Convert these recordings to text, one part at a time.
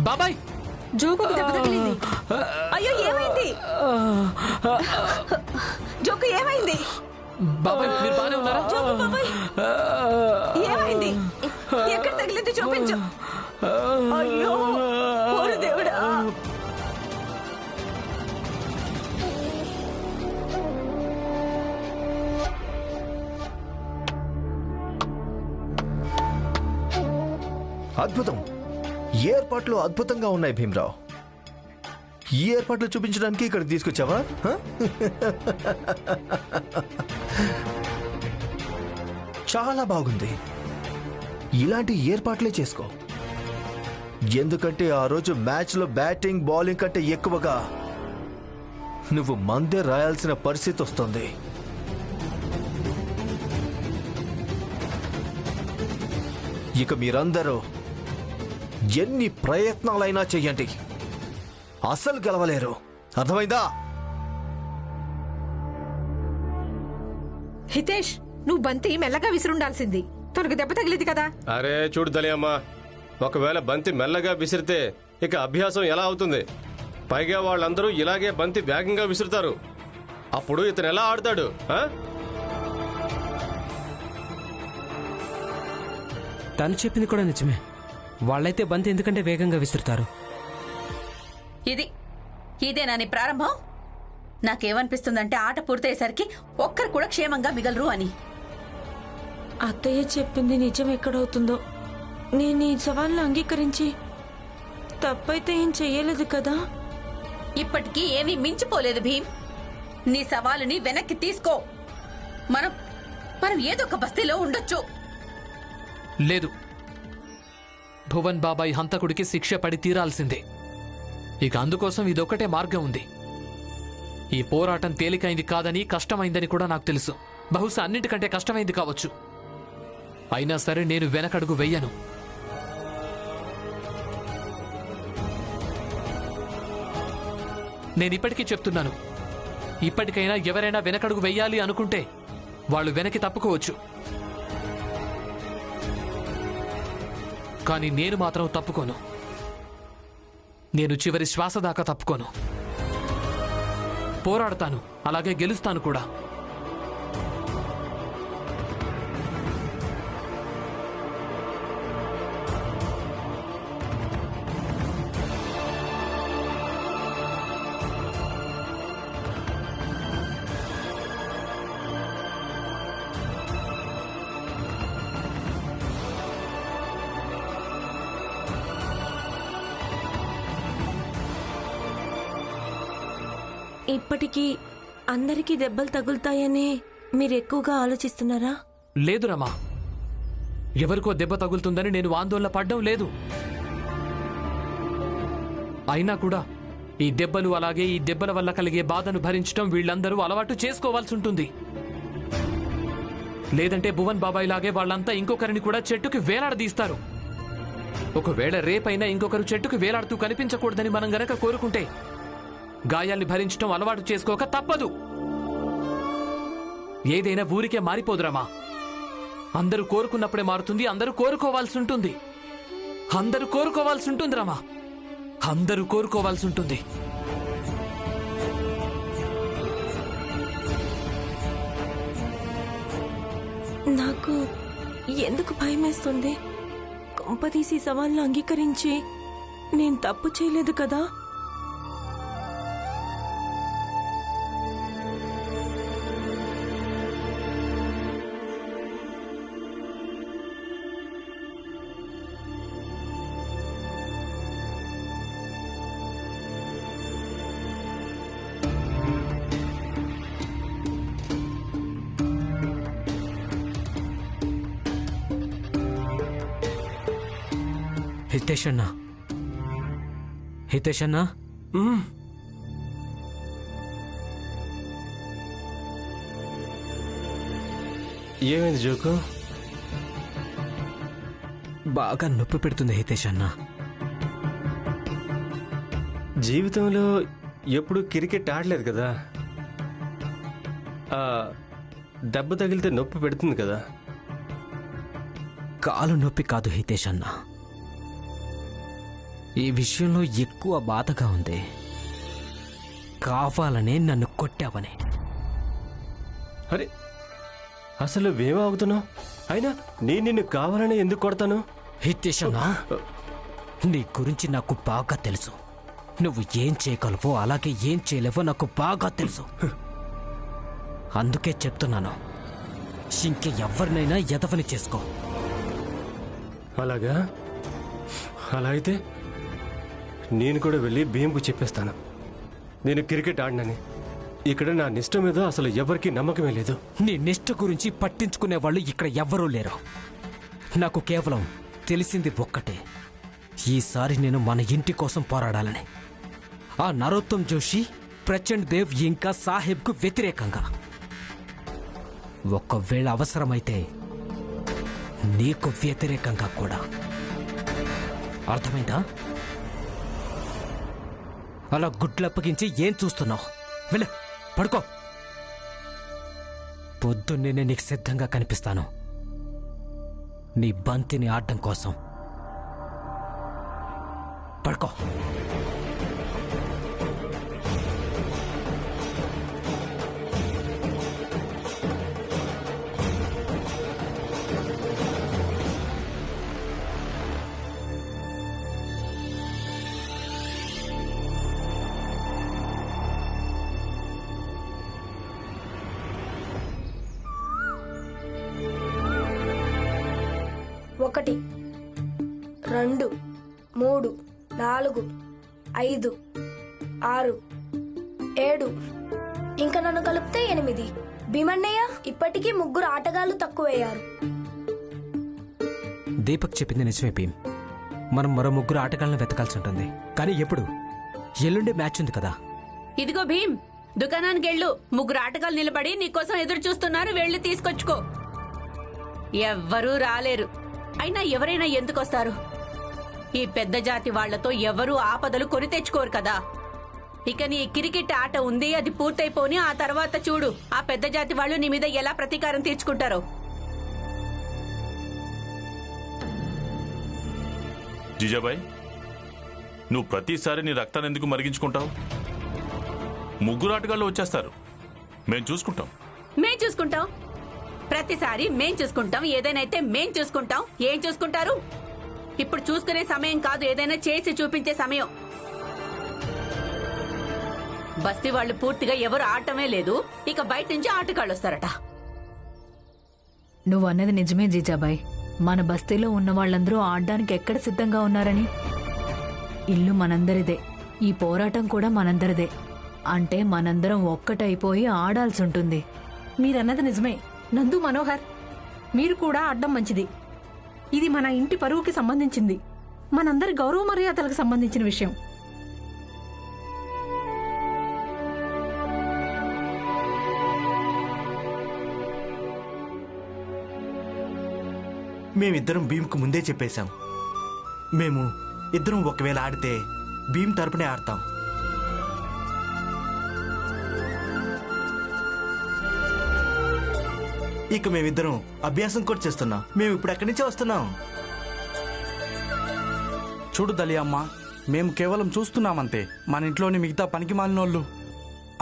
బాబాయ్ జోకు దెబ్బ తగిలింది. అయ్యో ఏమైంది జోకు, ఏమైంది? బాబాయ్ మీరు బానే ఉన్నారా? జోకు బాబాయ్ ఏమైంది? ఎక్కడ తగిలింది చూపించు. అయ్యో ఓరి దేవుడా. అద్భుతం. ఏర్పాట్లు అద్భుతంగా ఉన్నాయి భీమరావు. ఈ ఏర్పాట్లు చూపించడానికి ఇక్కడ తీసుకొచ్చావా? చాలా బాగుంది. ఇలాంటి ఏర్పాట్లే చేసుకో. ఎందుకంటే ఆ రోజు మ్యాచ్లో బ్యాటింగ్ బౌలింగ్ కంటే ఎక్కువగా నువ్వు మందే రాయాల్సిన పరిస్థితి వస్తుంది. ఇక మీరందరూ ఎన్ని ప్రయత్నాలైనా చెయ్యండి, అసలు గెలవలేరు. అర్థమైందా? హితేష్, నువ్వు బంతి మెల్లగా విసురుండాల్సింది. తనకు దెబ్బ తగిలింది కదా. అరే చూడు దలియమ్మా, ఒకవేళ బంతి మెల్లగా విసిరితే ఇక అభ్యాసం ఎలా అవుతుంది? పైగా వాళ్ళందరూ ఇలాగే బంతి వేగంగా విసురుతారు. అప్పుడు ఇతను ఎలా ఆడతాడు? తను చెప్పింది కూడా నిజమే. వాళ్ళైతే బంతి ఎందుకంటే వేగంగా విసురుతారు. ఇదేనా నీ ప్రారంభం? నాకేమనిపిస్తుందంటే ఆట పూర్తయ్యేసరికి ఒక్కరు కూడా క్షేమంగా మిగలరు అని. అత్తయ్య చెప్పింది నిజం ఎక్కడవుతుందో. నేను ఈ సవాల్ని అంగీకరించి తప్పైతే ఏం చెయ్యలేదు కదా. ఇప్పటికీ ఏమీ మించిపోలేదు భీమ్. నీ సవాలుని వెనక్కి తీసుకో. మనం ఏదో ఒక బస్తీలో ఉండొచ్చు. లేదు, భువన్ బాబాయ్ హంతకుడికి శిక్ష పడి తీరాల్సిందే. ఇక అందుకోసం ఇదొక్కటే మార్గం ఉంది. ఈ పోరాటం తేలికైంది కాదని, కష్టమైందని కూడా నాకు తెలుసు. బహుశా అన్నిటికంటే కష్టమైంది కావచ్చు. అయినా సరే నేను వెనకడుగు వెయ్యను. నేనిప్పటికీ చెప్తున్నాను, ఇప్పటికైనా ఎవరైనా వెనకడుగు వెయ్యాలి అనుకుంటే వాళ్ళు వెనక్కి తప్పుకోవచ్చు. కానీ నేను మాత్రం తప్పుకోను. నేను చివరి శ్వాస దాకా తప్పుకోను. పోరాడతాను, అలాగే గెలుస్తాను కూడా. ఇప్పటికీ అందరికీ దెబ్బలు తగులుతాయని మీరు ఎక్కువగా ఆలోచిస్తున్నారా? లేదు రమా, ఎవరికో దెబ్బ తగులుతుందని నేను ఆందోళన పడ్డం లేదు. అయినా కూడా ఈ దెబ్బలు, అలాగే ఈ దెబ్బల వల్ల కలిగే బాధను భరించడం వీళ్ళందరూ అలవాటు చేసుకోవాల్సి ఉంటుంది. లేదంటే భువన్ బాబాయ్ లాగే వాళ్ళంతా ఇంకొకరిని కూడా చెట్టుకి వేలాడదీస్తారు. ఒకవేళ రేపైనా ఇంకొకరు చెట్టుకు వేలాడుతూ కనిపించకూడదని మనం గనక కోరుకుంటే గాయాల్ని భరించడం అలవాటు చేసుకోక తప్పదు. ఏదైనా ఊరికే మారిపోదురమ్మా. అందరూ కోరుకున్నప్పుడే మారుతుంది. అందరూ కోరుకోవాల్సి ఉంటుంది. అందరూ కోరుకోవాల్సి ఉంటుంది రమా. అందరూ కోరుకోవాల్సి ఉంటుంది. నాకు ఎందుకు భయమేస్తుంది? కొంపదీసి సవాల్ను అంగీకరించి నేను తప్పు చేయలేదు కదా. హితేష్ అన్నా, హితేష్ అన్నా, ఏమైంది జోకు? బాగా నొప్పి పెడుతుంది హితేష్ అన్నా. జీవితంలో ఎప్పుడు క్రికెట్ ఆడలేదు కదా. దెబ్బ తగిలితే నొప్పి పెడుతుంది కదా. కాలు నొప్పి కాదు హితేష్ అన్నా, ఈ విషయంలో ఎక్కువ బాధగా ఉంది. కావాలనే నన్ను కొట్టావని. అరే అసలు నువ్వేమవుతున్నావు? అయినా నేను నిన్ను కావాలని ఎందుకు కొడతాను? హితేషన్నా, నీ గురించి నాకు బాగా తెలుసు. నువ్వు ఏం చేయగలవో అలాగే ఏం చేయలేవో నాకు బాగా తెలుసు. అందుకే చెప్తున్నాను, ఇంకే ఎవరినైనా ఎదవని చేసుకో. అలాగా? అలా అయితే నేను కూడా వెళ్ళి భీమ్కు చెప్పేస్తాను నేను క్రికెట్ ఆడినని. ఇక్కడ నా నిష్ట మీద అసలు ఎవరికీ నమ్మకమే లేదు. నీ నిష్ట గురించి పట్టించుకునే వాళ్ళు ఇక్కడ ఎవ్వరూ లేరు. నాకు కేవలం తెలిసింది ఒక్కటే, ఈసారి నేను మన ఇంటి కోసం పోరాడాలని. ఆ నరోత్తమ్ జోషి, ప్రచండ్ దేవ్ ఇంకా సాహెబ్కు వ్యతిరేకంగా. ఒకవేళ అవసరమైతే నీకు వ్యతిరేకంగా కూడా. అర్థమైందా? అలా గుడ్లప్పగించి ఏం చూస్తున్నావు? వెళ్ళు, పడుకో. పొద్దున్నే నీకు సిద్ధంగా కనిపిస్తాను నీ బంతిని ఆడడం కోసం. పడుకో. ఒకటి, 2, 3, 4, 5, 6, 7, ఇంకా నన్ను కలిపితే 8. భీమన్నయ్య, ఇప్పటికీ 3 ఆటగాళ్లు తక్కువయ్యారు. దీపక్ చెప్పింది నిజమే భీమ్. మనం మరో 3 ఆటగాళ్ళని వెతకాల్సి ఉంటుంది. కానీ ఎప్పుడు? ఎల్లుండి మ్యాచ్ ఉంది కదా. ఇదిగో భీమ్, దుకాణానికి వెళ్ళు. 3 ఆటగాళ్ళు నిలబడి నీకోసం ఎదురు చూస్తున్నారు. వెళ్ళి తీసుకొచ్చుకో. ఎవ్వరూ రాలేరు. అయినా ఎవరైనా ఎందుకొస్తారు? ఈ పెద్ద జాతి వాళ్లతో ఎవరూ ఆపదలు కొని తెచ్చుకోరు కదా. ఇక నీ క్రికెట్ ఆట ఉంది, అది పూర్తయిపోని ఆ తర్వాత చూడు ఆ పెద్ద జాతి వాళ్ళు నీ మీద ఎలా ప్రతీకారం తీర్చుకుంటారో. జిజాబాయ్, నువ్వు ప్రతిసారి నీ రక్తాన్ని ఎందుకు మరిగించుకుంటావు? 3 ఆటగాళ్ళు వచ్చేస్తారు, మేం చూసుకుంటాం. మేం చూసుకుంటాం. ప్రతిసారి మేం చూసుకుంటాం. ఏదైనా మేం చూసుకుంటాం. ఏం చూసుకుంటారు? ఇప్పుడు చూసుకునే సమయం కాదు, ఏదైనా చేసి చూపించే సమయం. బస్తీ వాళ్ళు పూర్తిగా ఎవరు ఆడటమే లేదు. ఇక బయట నుంచి ఆటగాళ్ళు వస్తారట. నువ్వు అన్నది నిజమే జీజాబాయ్. మన బస్తీలో ఉన్న వాళ్ళందరూ ఆడడానికి ఎక్కడ సిద్ధంగా ఉన్నారని? ఇల్లు మనందరిదే, ఈ పోరాటం కూడా మనందరిదే. అంటే మనందరం ఒక్కటైపోయి ఆడాల్సి ఉంటుంది. మీరన్నది నిజమే నందు, మనోహర్. మీరు కూడా ఆడడం మంచిది. ఇది మన ఇంటి పరువుకి సంబంధించింది, మనందరి గౌరవ మర్యాదలకు సంబంధించిన విషయం. మేమిద్దరం భీమ్కు ముందే చెప్పేశాం. మేము ఇద్దరం ఒకవేళ ఆడితే భీమ్ తరపునే ఆడతాం. ఇక మేమిద్దరం అభ్యాసం కూడా చేస్తున్నాం. మేము ఇప్పుడు ఎక్కడి నుంచే వస్తున్నాం. చూడు దలియమ్మ, మేము కేవలం చూస్తున్నామంతే. మన ఇంట్లోని మిగతా పనికి మాలినోళ్ళు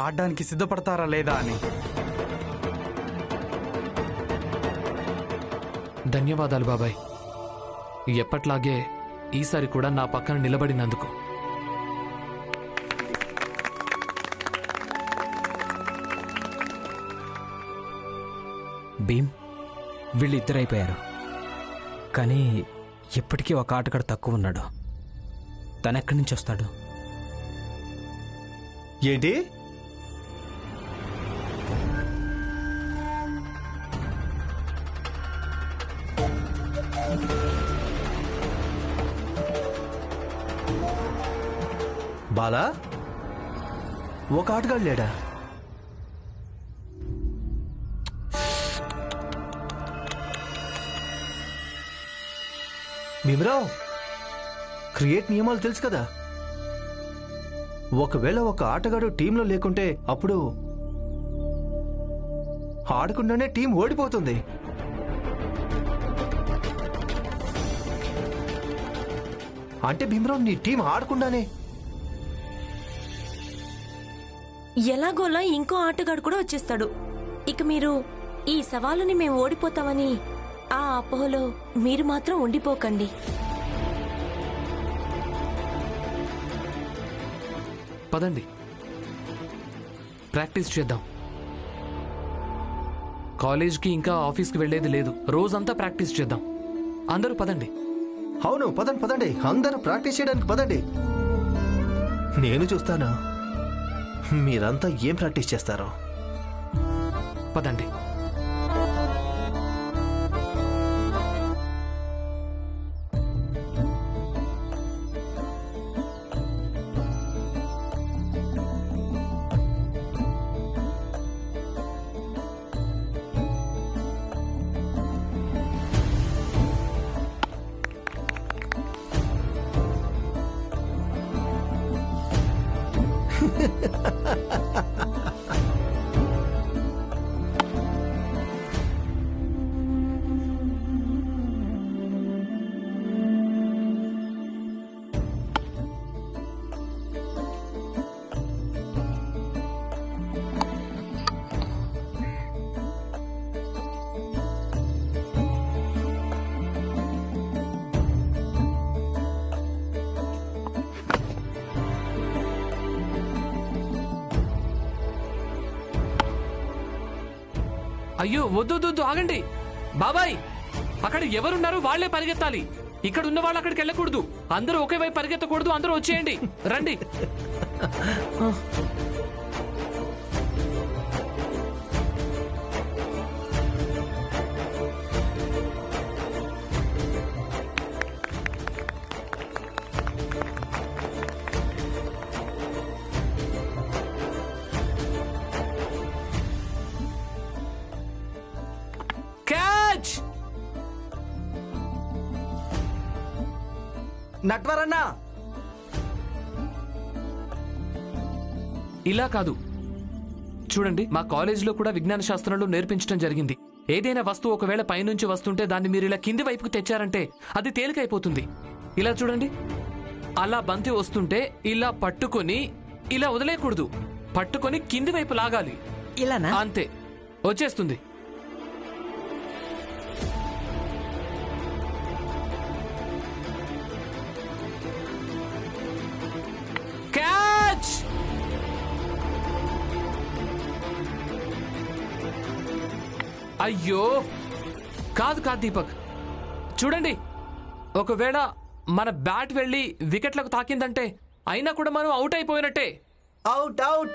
ఆడడానికి సిద్ధపడతారా లేదా అని. ధన్యవాదాలు బాబాయ్. ఎప్పట్లాగే ఈసారి కూడా నా పక్కన నిలబడినందుకు. భీమ్, వీళ్ళిద్దరైపోయారు. కానీ ఇప్పటికీ ఒక ఆటగాడు తక్కువ ఉన్నాడు. తనెక్కడి నుంచి వస్తాడు? ఏంటి? బాలా, ఒక ఆటగాడు లేడా? భీమరావు, క్రికెట్ నియమాలు తెలుసు కదా. ఒకవేళ ఒక ఆటగాడు టీంలో లేకుంటే అప్పుడు ఆడకుండానే టీం ఓడిపోతుంది. అంటే భీమరావు నీ టీం ఆడకుండానే ఎలాగోలా ఇంకో ఆటగాడు కూడా వచ్చేస్తాడు. ఇక మీరు ఈ సవాలుని మేము ఓడిపోతామని ఆ అపోహలో మీరు మాత్రం ఉండిపోకండి. పదండి, ప్రాక్టీస్ చేద్దాం. కాలేజ్కి ఇంకా ఆఫీస్కి వెళ్ళేది లేదు, రోజంతా ప్రాక్టీస్ చేద్దాం. అందరూ పదండి. అవును, పదండి పదండి, అందరూ ప్రాక్టీస్ చేయడానికి పదండి. నేను చూస్తాను మీరంతా ఏం ప్రాక్టీస్ చేస్తారో. పదండి. అయ్యో వద్దు, ఆగండి బాబాయ్. అక్కడ ఎవరున్నారు వాళ్లే పరిగెత్తాలి. ఇక్కడ ఉన్న వాళ్ళు అక్కడికి వెళ్ళకూడదు. అందరూ ఒకే వైపు పరిగెత్తకూడదు. అందరూ వచ్చేయండి, రండి. నట్వరన్నా, ఇలా కాదు. చూడండి, మా కాలేజీలో కూడా విజ్ఞాన శాస్త్రంలో నేర్పించడం జరిగింది. ఏదైనా వస్తువు ఒకవేళ పైనుంచి వస్తుంటే దాన్ని మీరు ఇలా కింది వైపుకు తెచ్చారంటే అది తేలికైపోతుంది. ఇలా చూడండి, అలా బంతి వస్తుంటే ఇలా పట్టుకొని ఇలా వదిలేయకూడదు. పట్టుకొని కింది వైపు లాగాలి. ఇలానా? అంతే, వచ్చేస్తుంది. క్యాచ్! అయ్యో, కాదు దీపక్. చూడండి, ఒకవేళ మన బ్యాట్ వెళ్ళి వికెట్లకు తాకిందంటే అయినా కూడా మనం అవుట్ అయిపోయినట్టే. Out out.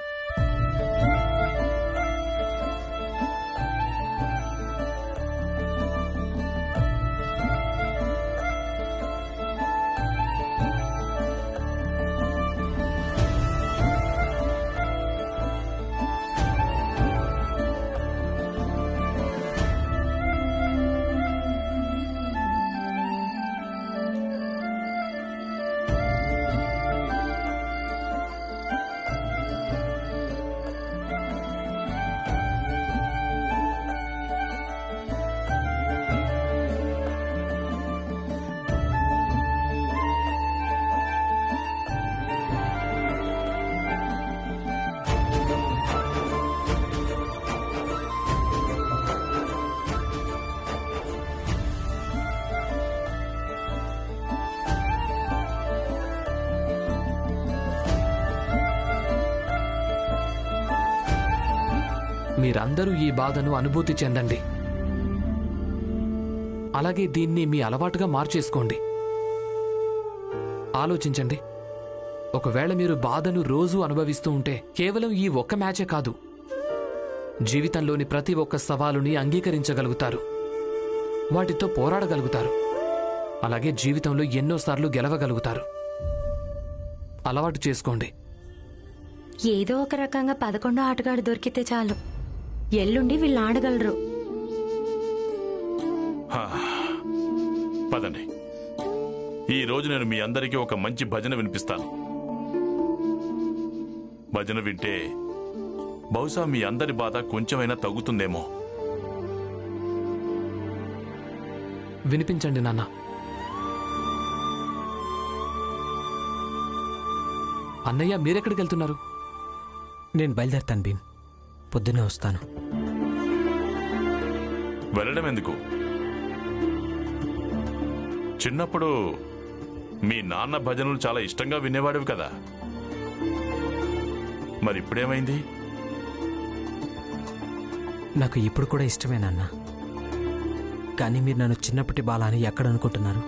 మీరందరూ ఈ బాధను అనుభూతి చెందండి. అలాగే దీన్ని మీ అలవాటుగా మార్చేసుకోండి. ఆలోచించండి, ఒకవేళ మీరు బాధను రోజూ అనుభవిస్తూ ఉంటే కేవలం ఈ ఒక్క మ్యాచే కాదు, జీవితంలోని ప్రతి ఒక్క సవాలుని అంగీకరించగలుగుతారు, వాటితో పోరాడగలుగుతారు, అలాగే జీవితంలో ఎన్నోసార్లు గెలవగలుగుతారు. అలవాటు చేసుకోండి. ఏదో ఒక రకంగా 11వ ఆటగాడు దొరికితే చాలు, ఎల్లుండి వీళ్ళు ఆడగలరు. పదండి, ఈ రోజు నేను మీ అందరికీ ఒక మంచి భజన వినిపిస్తాను. భజన వింటే బహుశా మీ అందరి బాధ కొంచెమైనా తగ్గుతుందేమో. వినిపించండి నాన్న. అన్నయ్య మీరెక్కడికి వెళ్తున్నారు? నేను బయలుదేరుతాను భీమ్, పొద్దున్నే వస్తాను. వెళ్ళడం ఎందుకు? చిన్నప్పుడు మీ నాన్న భజనలు చాలా ఇష్టంగా వినేవాడివి కదా, మరి ఇప్పుడేమైంది? నాకు ఇప్పుడు కూడా ఇష్టమే నాన్న, కానీ మీరు నన్ను చిన్నప్పటి బాల అని ఎక్కడ అనుకుంటున్నారు?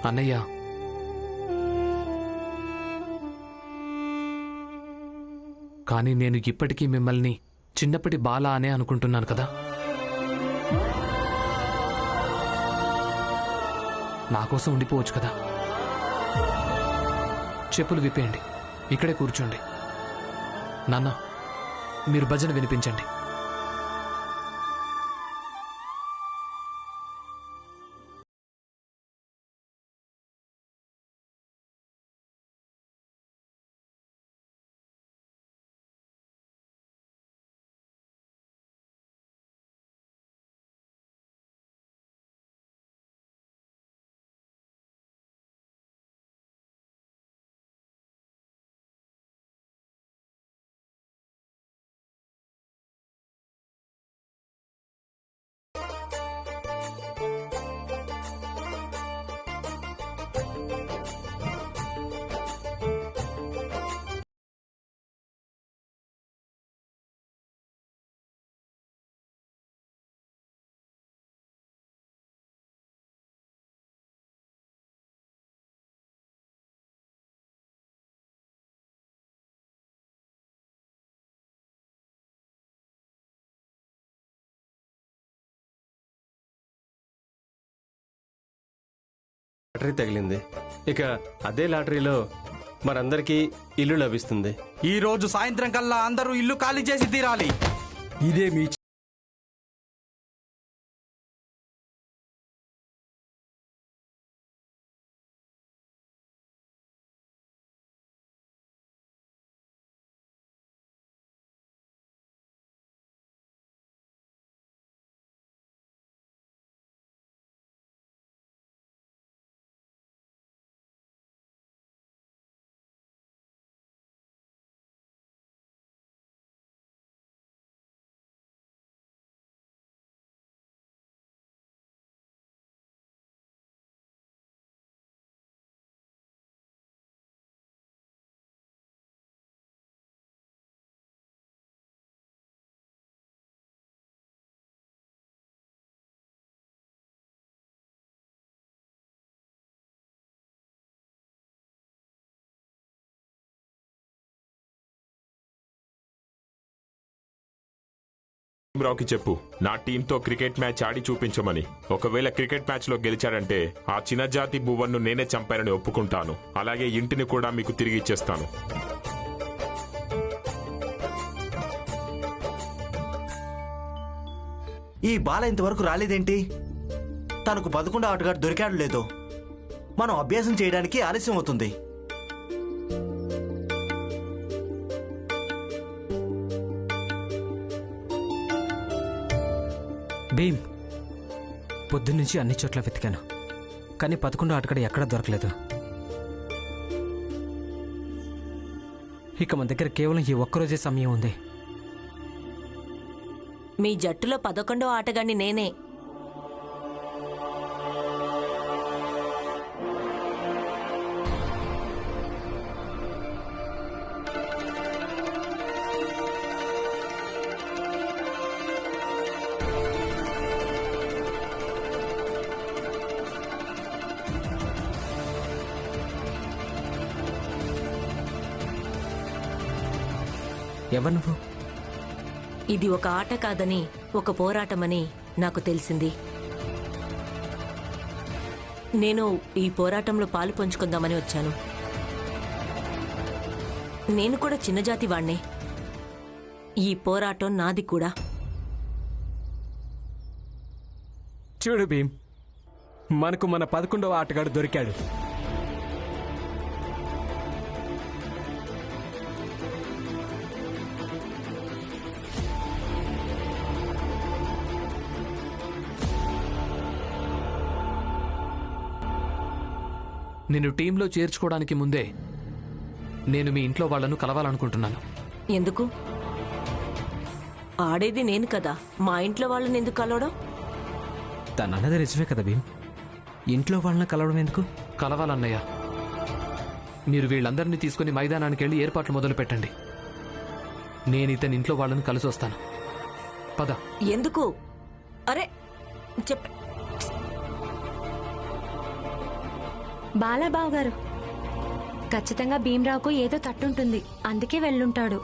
అన్నయ్య, కానీ నేను ఇప్పటికీ మిమ్మల్ని చిన్నప్పటి బాల అనే అనుకుంటున్నాను కదా. నా కోసం ఉండిపోవచ్చు కదా. చెప్పులు విప్పేయండి, ఇక్కడే కూర్చోండి. నాన్న, మీరు భజన వినిపించండి. లాటరీ తగిలింది. ఇక అదే లాటరీలో మనందరికీ ఇల్లు లభిస్తుంది. ఈ రోజు సాయంత్రం కల్లా అందరూ ఇల్లు ఖాళీ చేసి తీరాలి. ఇదే మీ రావుకి చెప్పు, నా టీంతో క్రికెట్ మ్యాచ్ ఆడి చూపించమని. ఒకవేళ క్రికెట్ మ్యాచ్ లో గెలిచాడంటే ఆ చిన్నజాతి భువన్ను నేనే చంపానని ఒప్పుకుంటాను. అలాగే ఇంటిని కూడా మీకు తిరిగి ఇచ్చేస్తాను. ఈ బాల ఇంతవరకు రాలేదేంటి? తనకు 11వ ఆటగాడు దొరికాడు లేదో. మనం అభ్యాసం చేయడానికి ఆలస్యం అవుతుంది. భీమ్, పొద్దున్నుంచి అన్ని చోట్ల వెతికాను, కానీ 11వ ఆటగాడు ఎక్కడా దొరకలేదు. ఇక మన దగ్గర కేవలం ఈ ఒక్కరోజే సమయం ఉంది. మీ జట్టులో 11వ ఆటగాడిని నేనే. ఎవరు నువ్వు? ఇది ఒక ఆట కాదని, ఒక పోరాటమని నాకు తెలిసింది. నేను ఈ పోరాటంలో పాలు పంచుకుందామని వచ్చాను. నేను కూడా చిన్న జాతి వాణ్ణే. ఈ పోరాటం నాది కూడా. చూడు భీమ్, మనకు మన 11వ ఆటగాడు దొరికాడు. నిన్ను టీంలో చేర్చుకోవడానికి ముందే నేను మీ ఇంట్లో వాళ్లను కలవాలనుకుంటున్నాను. ఎందుకు? ఆడేది నేను కదా, మా ఇంట్లో వాళ్ళని ఎందుకు కలవడం? తనన్నది నిజమే కదా భీమ్. ఇంట్లో వాళ్ళని కలవడం ఎందుకు? కలవాలన్నయ్య. మీరు వీళ్ళందరినీ తీసుకుని మైదానానికి వెళ్ళి ఏర్పాట్లు మొదలు పెట్టండి. నేను ఇతని ఇంట్లో వాళ్ళని కలిసి వస్తాను. పద. ఎందుకు? అరే చెప్ప. బాలాబావు గారు, ఖచ్చితంగా భీమరావుకు ఏదో తట్టుంటుంది, అందుకే వెళ్ళుంటాడు.